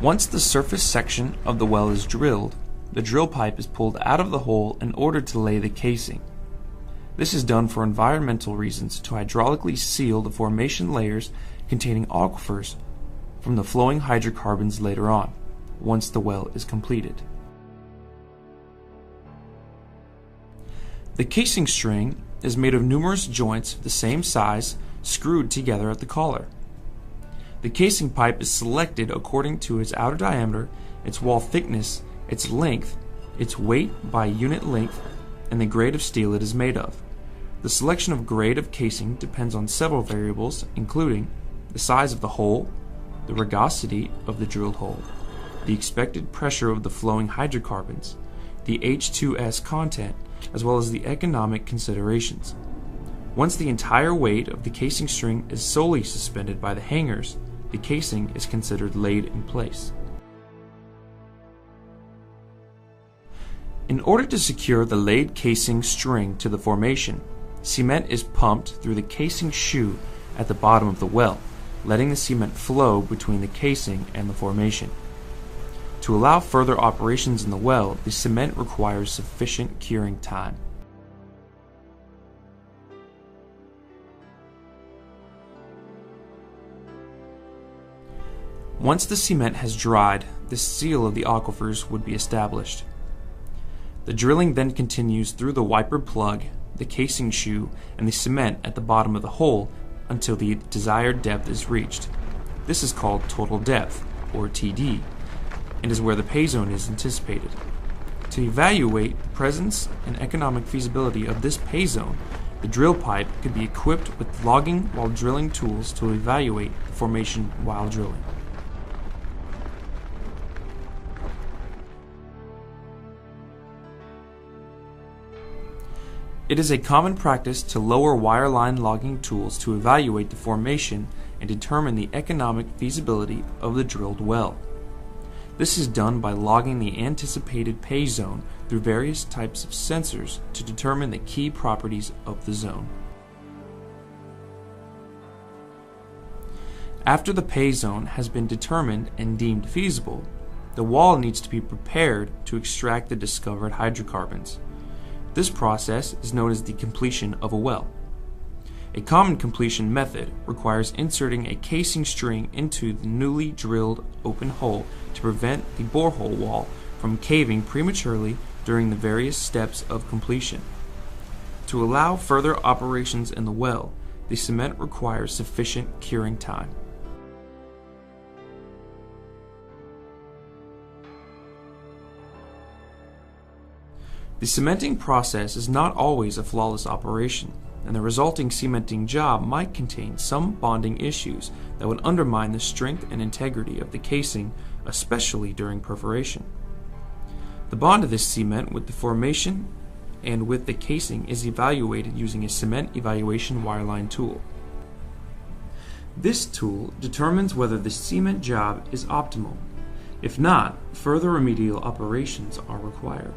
Once the surface section of the well is drilled, the drill pipe is pulled out of the hole in order to lay the casing. This is done for environmental reasons to hydraulically seal the formation layers containing aquifers from the flowing hydrocarbons later on, once the well is completed. The casing string is made of numerous joints the same size screwed together at the collar. The casing pipe is selected according to its outer diameter, its wall thickness, its length, its weight by unit length, and the grade of steel it is made of. The selection of grade of casing depends on several variables, including the size of the hole, the rugosity of the drilled hole, the expected pressure of the flowing hydrocarbons, the H2S content, as well as the economic considerations. Once the entire weight of the casing string is solely suspended by the hangers, the casing is considered laid in place. In order to secure the laid casing string to the formation, cement is pumped through the casing shoe at the bottom of the well, letting the cement flow between the casing and the formation. To allow further operations in the well, the cement requires sufficient curing time. Once the cement has dried, the seal of the aquifers would be established. The drilling then continues through the wiper plug, the casing shoe, and the cement at the bottom of the hole until the desired depth is reached. This is called total depth, or TD, and is where the pay zone is anticipated. To evaluate the presence and economic feasibility of this pay zone, the drill pipe could be equipped with logging while drilling tools to evaluate the formation while drilling. It is a common practice to lower wireline logging tools to evaluate the formation and determine the economic feasibility of the drilled well. This is done by logging the anticipated pay zone through various types of sensors to determine the key properties of the zone. After the pay zone has been determined and deemed feasible, the wall needs to be prepared to extract the discovered hydrocarbons. This process is known as the completion of a well. A common completion method requires inserting a casing string into the newly drilled open hole to prevent the borehole wall from caving prematurely during the various steps of completion. To allow further operations in the well, the cement requires sufficient curing time. The cementing process is not always a flawless operation, and the resulting cementing job might contain some bonding issues that would undermine the strength and integrity of the casing, especially during perforation. The bond of this cement with the formation and with the casing is evaluated using a cement evaluation wireline tool. This tool determines whether the cement job is optimal. If not, further remedial operations are required.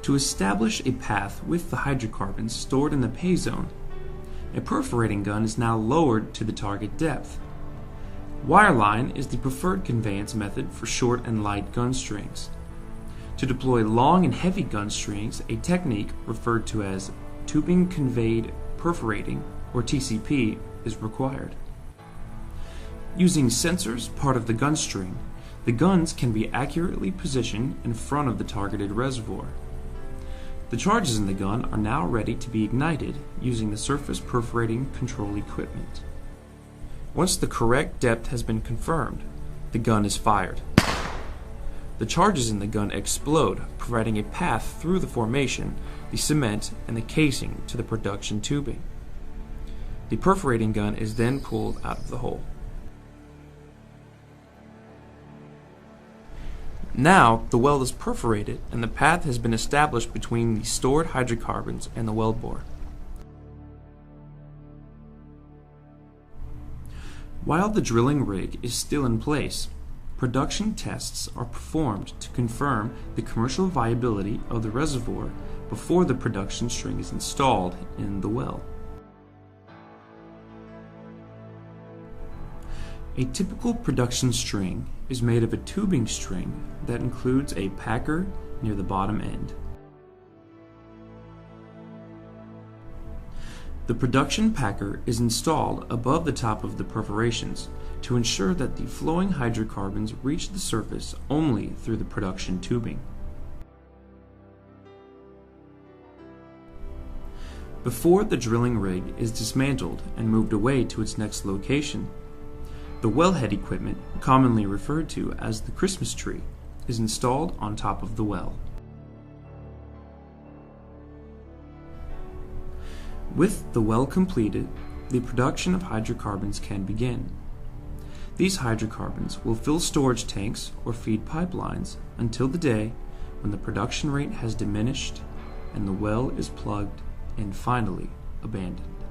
To establish a path with the hydrocarbons stored in the pay zone, a perforating gun is now lowered to the target depth. Wireline is the preferred conveyance method for short and light gun strings. To deploy long and heavy gun strings, a technique referred to as tubing conveyed perforating, or TCP, is required. Using sensors part of the gun string, the guns can be accurately positioned in front of the targeted reservoir. The charges in the gun are now ready to be ignited using the surface perforating control equipment. Once the correct depth has been confirmed, the gun is fired. The charges in the gun explode, providing a path through the formation, the cement, and the casing to the production tubing. The perforating gun is then pulled out of the hole. Now, the well is perforated and the path has been established between the stored hydrocarbons and the well bore. While the drilling rig is still in place, production tests are performed to confirm the commercial viability of the reservoir before the production string is installed in the well. A typical production string is made of a tubing string that includes a packer near the bottom end. The production packer is installed above the top of the perforations to ensure that the flowing hydrocarbons reach the surface only through the production tubing. Before the drilling rig is dismantled and moved away to its next location, the wellhead equipment, commonly referred to as the Christmas tree, is installed on top of the well. With the well completed, the production of hydrocarbons can begin. These hydrocarbons will fill storage tanks or feed pipelines until the day when the production rate has diminished and the well is plugged and finally abandoned.